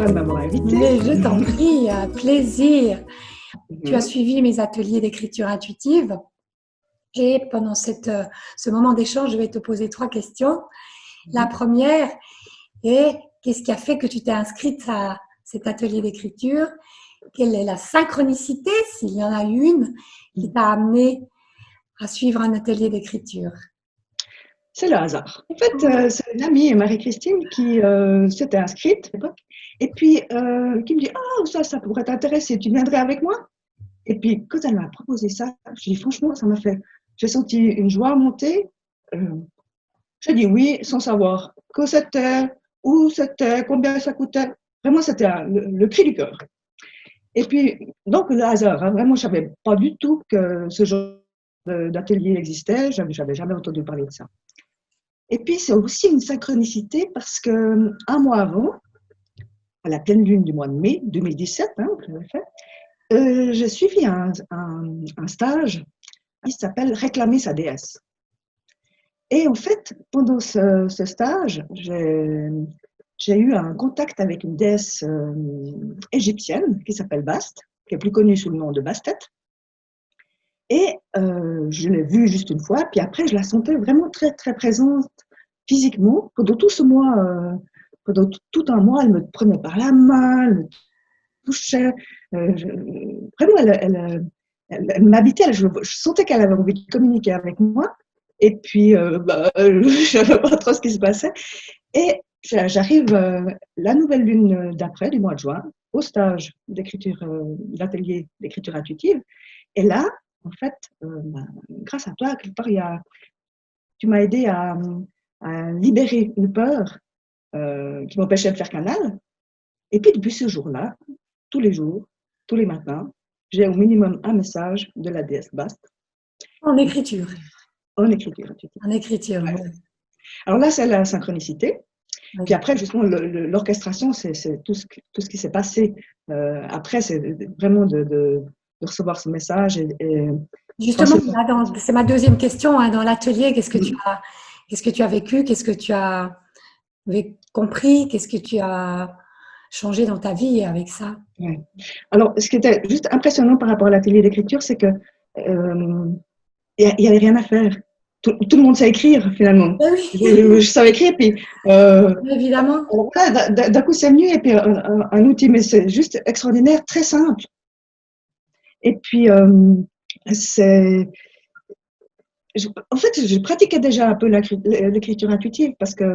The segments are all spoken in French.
toi de m'avoir invité. Mais je t'en prie, plaisir. Tu as Mhm. suivi mes ateliers d'écriture intuitive et pendant ce moment d'échange, je vais te poser 3 questions. La première est, qu'est-ce qui a fait que tu t'es inscrite à cet atelier d'écriture? Quelle est la synchronicité, s'il y en a une, qui t'a amené à suivre un atelier d'écriture? C'est le hasard. En fait, c'est une amie, Marie-Christine, qui s'était inscrite à l'époque, et puis qui me dit: «Ah, ça pourrait t'intéresser, tu viendrais avec moi?» Et puis, quand elle m'a proposé ça, je dis franchement, j'ai senti une joie monter. Euh, j'ai dit oui, sans savoir que c'était, où c'était, combien ça coûtait. Vraiment, c'était le cri du cœur. Et puis, donc, le hasard, hein, vraiment, je ne savais pas du tout que ce genre d'atelier existait. J'avais jamais entendu parler de ça. Et puis, c'est aussi une synchronicité parce que un mois avant, à la pleine lune du mois de mai 2017, hein, que j'avais fait, j'ai suivi un stage qui s'appelle Réclamer sa déesse. Et en fait, pendant ce stage, j'ai eu un contact avec une déesse égyptienne qui s'appelle Bast, qui est plus connue sous le nom de Bastet. Et je l'ai vue juste une fois, puis après, je la sentais vraiment très, très présente physiquement. Pendant tout ce mois, pendant tout un mois, elle me prenait par la main, elle me touchait. Vraiment, elle m'habitait. Je sentais qu'elle avait envie de communiquer avec moi. Et puis, je ne savais pas trop ce qui se passait. Et j'arrive la nouvelle lune d'après, du mois de juin, au stage d'écriture, d'atelier d'écriture intuitive. Et là, en fait, grâce à toi, Victoria, tu m'as aidé à libérer une peur qui m'empêchait de faire canal. Et puis, depuis ce jour-là, tous les jours, tous les matins, j'ai au minimum un message de la déesse Bast En écriture. en écriture intuitive. En écriture, Ouais. oui. Alors là, c'est la synchronicité. Oui. Puis après, justement, l'orchestration, c'est tout ce qui s'est passé. Après, c'est vraiment de recevoir ce message. Justement, c'est ma deuxième question, hein, dans l'atelier, qu'est-ce que tu as vécu, qu'est-ce que tu as compris, qu'est-ce que tu as changé dans ta vie avec ça? Ouais. Alors, ce qui était juste impressionnant par rapport à l'atelier d'écriture, c'est que il y avait rien à faire. Tout le monde sait écrire finalement. Oui, Je savais écrire, puis évidemment. alors voilà, d'un coup c'est venu, et puis un outil, mais c'est juste extraordinaire, très simple. Et puis c'est en fait, je pratiquais déjà un peu l'écriture intuitive parce que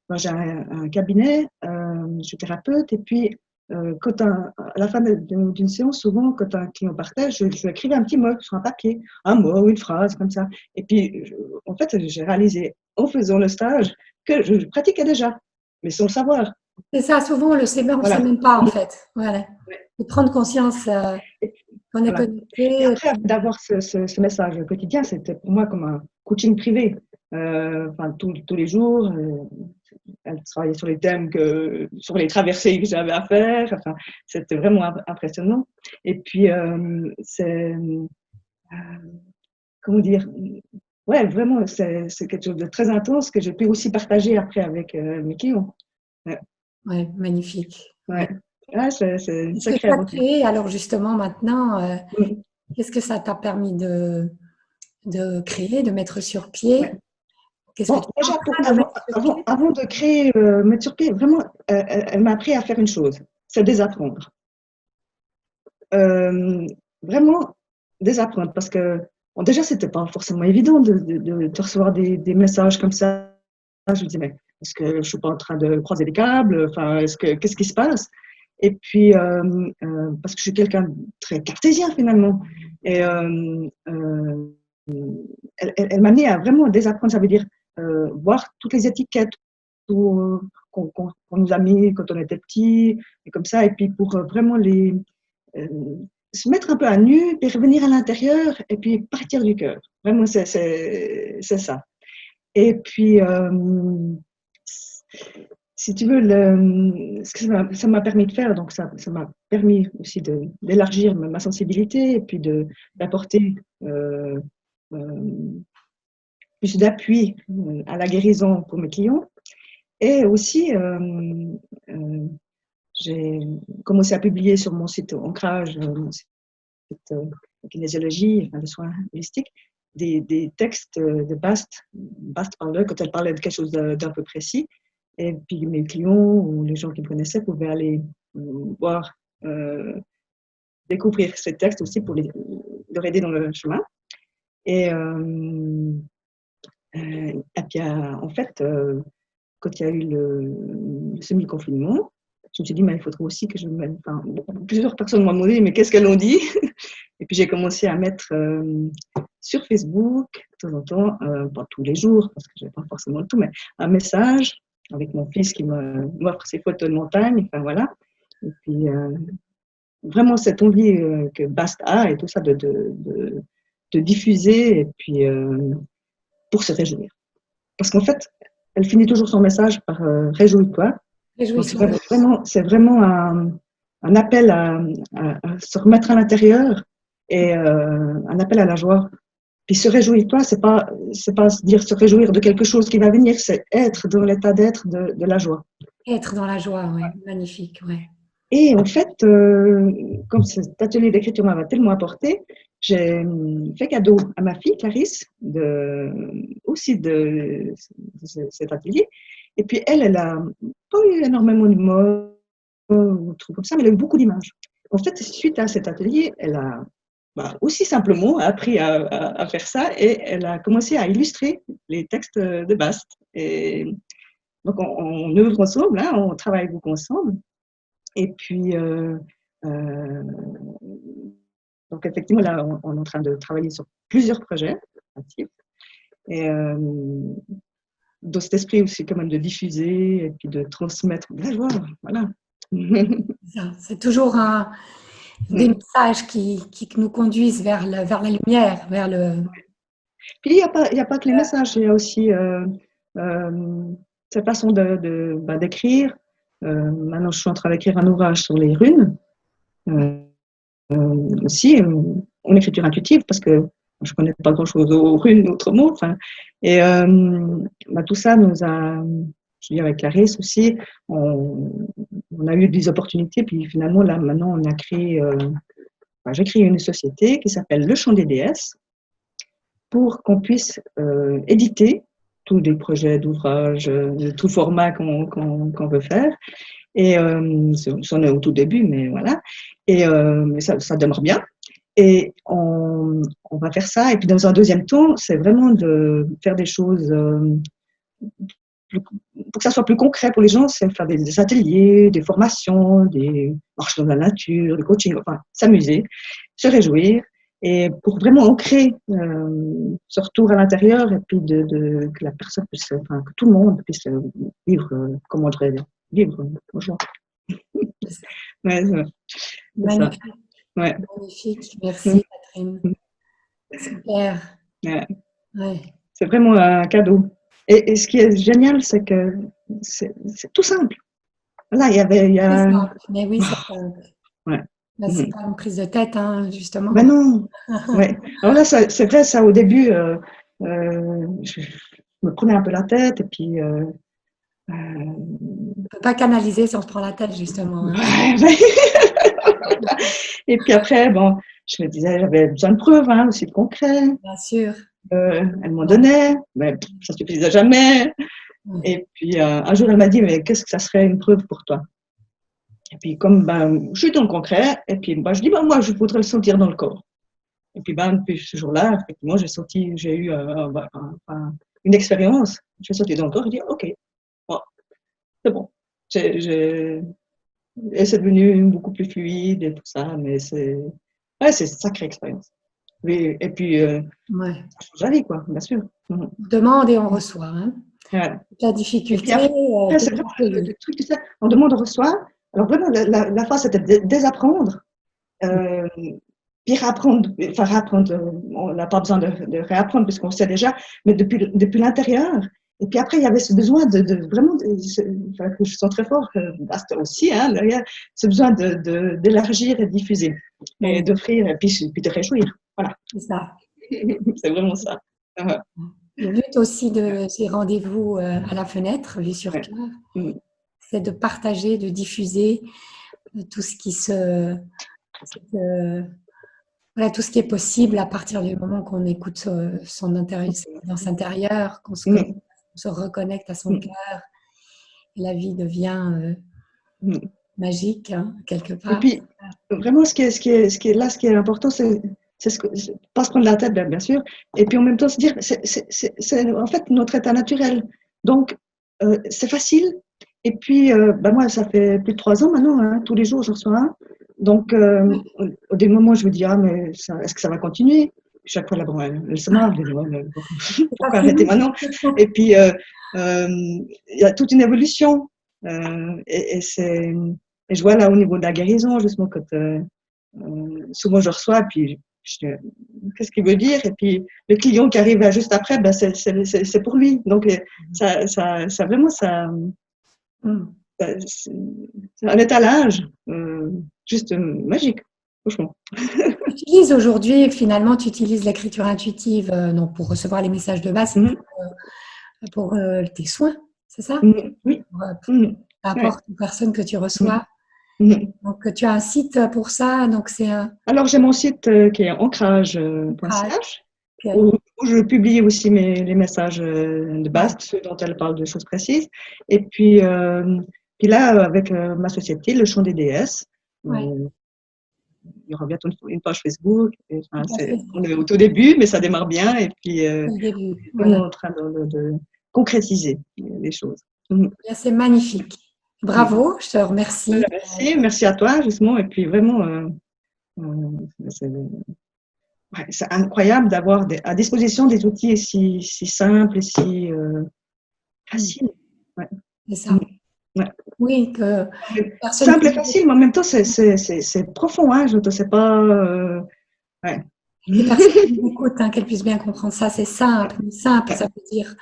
moi, j'ai un cabinet, je suis thérapeute, et puis à la fin d'une séance, souvent, quand un client partait, je lui écrivais un petit mot sur un papier, un mot ou une phrase comme ça. Et puis, en fait, j'ai réalisé en faisant le stage que je pratiquais déjà, mais sans le savoir. C'est ça, souvent on le sait, on ne sait Voilà. même pas en fait. Voilà. De prendre conscience Et, qu'on est voilà. Et connecté. après, d'avoir ce message quotidien, c'était pour moi comme un coaching privé. Enfin, tous les jours, elle travaillait sur les thèmes, sur les traversées que j'avais à faire. Enfin, c'était vraiment impressionnant. Et puis, comment dire, ouais, vraiment, c'est quelque chose de très intense que j'ai pu aussi partager après avec mes clients. Ouais, Ouais, magnifique. Ouais. ouais. Ah, c'est une Qu'est-ce que sacrée tu as aventure. créé alors justement maintenant? Mm. Qu'est-ce que ça t'a permis de créer, de mettre sur pied? Ouais. Qu'est-ce que Bon, tu es en déjà, train de mettre sur pied? avant de créer, mettre sur pied, vraiment, elle m'a appris à faire une chose, c'est désapprendre. Euh, Vraiment, désapprendre, parce que bon, déjà, c'était pas forcément évident de recevoir des messages comme ça. Je me disais, mais est-ce que je suis pas en train de croiser des câbles? Enfin, qu'est-ce qui se passe? Et puis, parce que je suis quelqu'un de très cartésien finalement. Et elle m'a amené à vraiment désapprendre, ça veut dire voir toutes les étiquettes qu'on nous a mis quand on était petit, et comme ça, et puis pour vraiment euh, se mettre un peu à nu, puis revenir à l'intérieur, et puis partir du cœur. Vraiment, c'est ça. Et puis, si tu veux, ce que ça m'a permis de faire, donc ça m'a permis aussi d'élargir ma sensibilité, et puis d'apporter euh, plus d'appui à la guérison pour mes clients. Et aussi, j'ai commencé à publier sur mon site Ancrage, mon site de kinésiologie, enfin, de soins holistiques, des textes de Bast parlait quand elle parlait de quelque chose d'un peu précis. Et puis mes clients ou les gens qui me connaissaient pouvaient aller voir, découvrir ces textes aussi pour leur aider dans le chemin. Et puis, en fait, quand il y a eu le semi-confinement, je me suis dit, mais il faudrait aussi que je me mette. Enfin, plusieurs personnes m'ont demandé, mais qu'est-ce qu'elles ont dit? Et puis j'ai commencé à mettre sur Facebook, de temps en temps, pas tous les jours, parce que je n'avais pas forcément le tout, mais un message avec mon fils qui m'offre ses photos de montagne, enfin voilà. Et puis vraiment cette envie que Bast a et tout ça de diffuser, et puis pour se réjouir. Parce qu'en fait, elle finit toujours son message par réjouis-toi. Donc c'est vraiment un appel à se remettre à l'intérieur et un appel à la joie. Puis se réjouir-toi, c'est pas dire se réjouir de quelque chose qui va venir, c'est être dans l'état d'être de la joie. Être dans la joie, oui, magnifique, oui. Et en fait, comme cet atelier d'écriture m'avait tellement apporté, j'ai fait cadeau à ma fille Clarisse aussi de cet atelier. Et puis elle a pas eu énormément de mots ou trucs comme ça, mais elle a eu beaucoup d'images. En fait, suite à cet atelier, elle a aussi simplement appris à faire ça et elle a commencé à illustrer les textes de Bast. Et donc on œuvre ensemble, hein, on travaille beaucoup ensemble. Et puis, donc effectivement, là, on est en train de travailler sur plusieurs projets actifs. Et dans cet esprit aussi, quand même, de diffuser et puis de transmettre de la joie. Voilà. C'est toujours des messages qui nous conduisent vers la lumière, vers le. Puis il n'y a pas que les messages, il y a aussi cette façon d'écrire. Maintenant, je suis en train d'écrire un ouvrage sur les runes, aussi en écriture intuitive, parce que je ne connais pas grand-chose aux runes autrement. Enfin, et tout ça nous a, je dis avec Clarisse aussi, on a eu des opportunités, puis finalement, là, maintenant, on a créé, j'ai créé une société qui s'appelle Le Chant des Déesses, pour qu'on puisse éditer tous les projets d'ouvrages, de tout format qu'on veut faire. Et on est au tout début, mais voilà. Et ça demeure bien. Et on va faire ça. Et puis dans un deuxième temps, c'est vraiment de faire des choses pour que ça soit plus concret pour les gens, c'est faire des ateliers, des formations, des marches dans la nature, des coachings, enfin s'amuser, se réjouir. Et pour vraiment ancrer ce retour à l'intérieur et puis que la personne puisse, enfin, que tout le monde puisse vivre comme on devrait vivre. Bonjour. Ouais, Magnifique. Ouais. Magnifique. Merci, Catherine. Super. Ouais. Ouais. C'est vraiment un cadeau. Et ce qui est génial, c'est que c'est tout simple. Là, il y a... Mais oui, c'est simple. Ouais. Là, c'est pas une prise de tête, hein, justement. Ben non. Ouais. Alors là, c'est vrai, ça, au début, je me prenais un peu la tête, et puis... On ne peut pas canaliser si on se prend la tête, justement. Hein. Et puis après, bon, je me disais, j'avais besoin de preuves, hein, aussi de concret. Bien sûr. Elle m'en donnait, mais ça ne suffisait jamais. Et puis un jour, elle m'a dit, mais qu'est-ce que ça serait une preuve pour toi? Et puis comme je suis dans le concret, et puis je dis, moi, je voudrais le sentir dans le corps. Et puis depuis ce jour-là, effectivement, j'ai eu une expérience. Je suis sortie dans le corps et j'ai dit, ok, bon, c'est bon. Et c'est devenu beaucoup plus fluide et tout ça, mais c'est une sacrée expérience. Et puis, ça vie, quoi, bien sûr. On demande et on reçoit. Hein. Voilà. La difficulté. Après, c'est vraiment le truc, tu sais, on demande, on reçoit. Alors vraiment, la phase, c'était de désapprendre. Puis réapprendre, enfin réapprendre, on n'a pas besoin de réapprendre puisqu'on sait déjà, mais depuis l'intérieur. Et puis après, il y avait ce besoin de vraiment, que je sens très fort, c'était aussi, hein, derrière, ce besoin d'élargir et de diffuser, et d'offrir, et puis de réjouir. Voilà. C'est ça. C'est vraiment ça. Le but aussi de ces rendez-vous à la fenêtre, vue sur cœur, c'est de partager, de diffuser tout ce qui voilà, tout ce qui est possible à partir du moment qu'on écoute son intelligence intérieure, qu'on se reconnecte à son cœur, et la vie devient magique, hein, quelque Et part. puis, vraiment, ce qui est important, c'est pas se prendre la tête, bien sûr, et puis en même temps se dire, c'est en fait notre état naturel. Donc, c'est facile. Et puis, moi, ça fait plus de 3 ans maintenant, hein, tous les jours, j'en reçois un. Donc, au des moments, je me dis, ah, mais est-ce que ça va continuer? Chaque fois, là, bon, elle se marre, elle dit, ouais, mais pourquoi arrêter maintenant? Et puis, il y a toute une évolution. Et je vois là au niveau de la guérison, justement, quand souvent je reçois, puis qu'est-ce qu'il veut dire? Et puis le client qui arrive juste après, ben, c'est pour lui. Donc ça vraiment, c'est un étalage juste magique, franchement. Tu utilises aujourd'hui, finalement, tu utilises l'écriture intuitive non, pour recevoir les messages de base, pour tes soins, c'est ça? Oui. Peu importe les personnes que tu reçois. Donc, tu as un site pour ça. Donc c'est Alors, j'ai mon site qui est ancrage.ch où je publie aussi les messages de base, ceux dont elle parle de choses précises. Et puis là, avec ma société, le Chant des déesses, il y aura bientôt une page Facebook. On est au tout début, mais ça démarre bien. Et puis, on est en train de concrétiser les choses. C'est magnifique. Bravo, je te remercie. Merci à toi, justement. Et puis, vraiment, c'est incroyable d'avoir à disposition des outils si simples et si faciles. C'est ça. Oui, que simple et facile, mais en même temps, c'est profond. Hein, je ne sais pas. Les personnes qui m'écoutent, qu'elles puissent bien comprendre ça, c'est simple. Simple, ça veut dire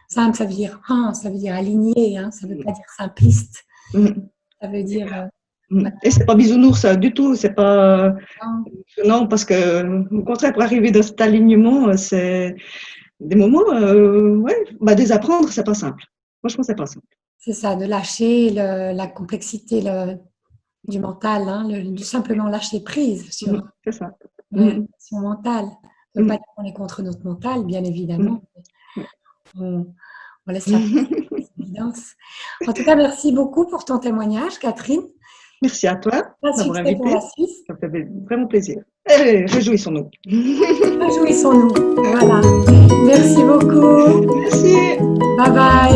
simple, ça veut dire ça veut dire aligné, ça ne veut pas dire simpliste. Ça veut dire. Et c'est pas bisounours du tout, c'est pas non, parce que au contraire, pour arriver dans cet alignement, c'est des moments, désapprendre, c'est pas simple. Franchement, c'est pas simple. C'est ça, de lâcher la complexité du mental, de simplement lâcher prise sur son mental. Ça ne veut pas dire qu'on est contre notre mental, bien évidemment. On laisse la évidence. En tout cas, merci beaucoup pour ton témoignage, Catherine. Merci à toi d'avoir invité. Ça fait vraiment plaisir. Réjouissons-nous. Réjouissons-nous. Voilà. Merci beaucoup. Merci. Bye bye.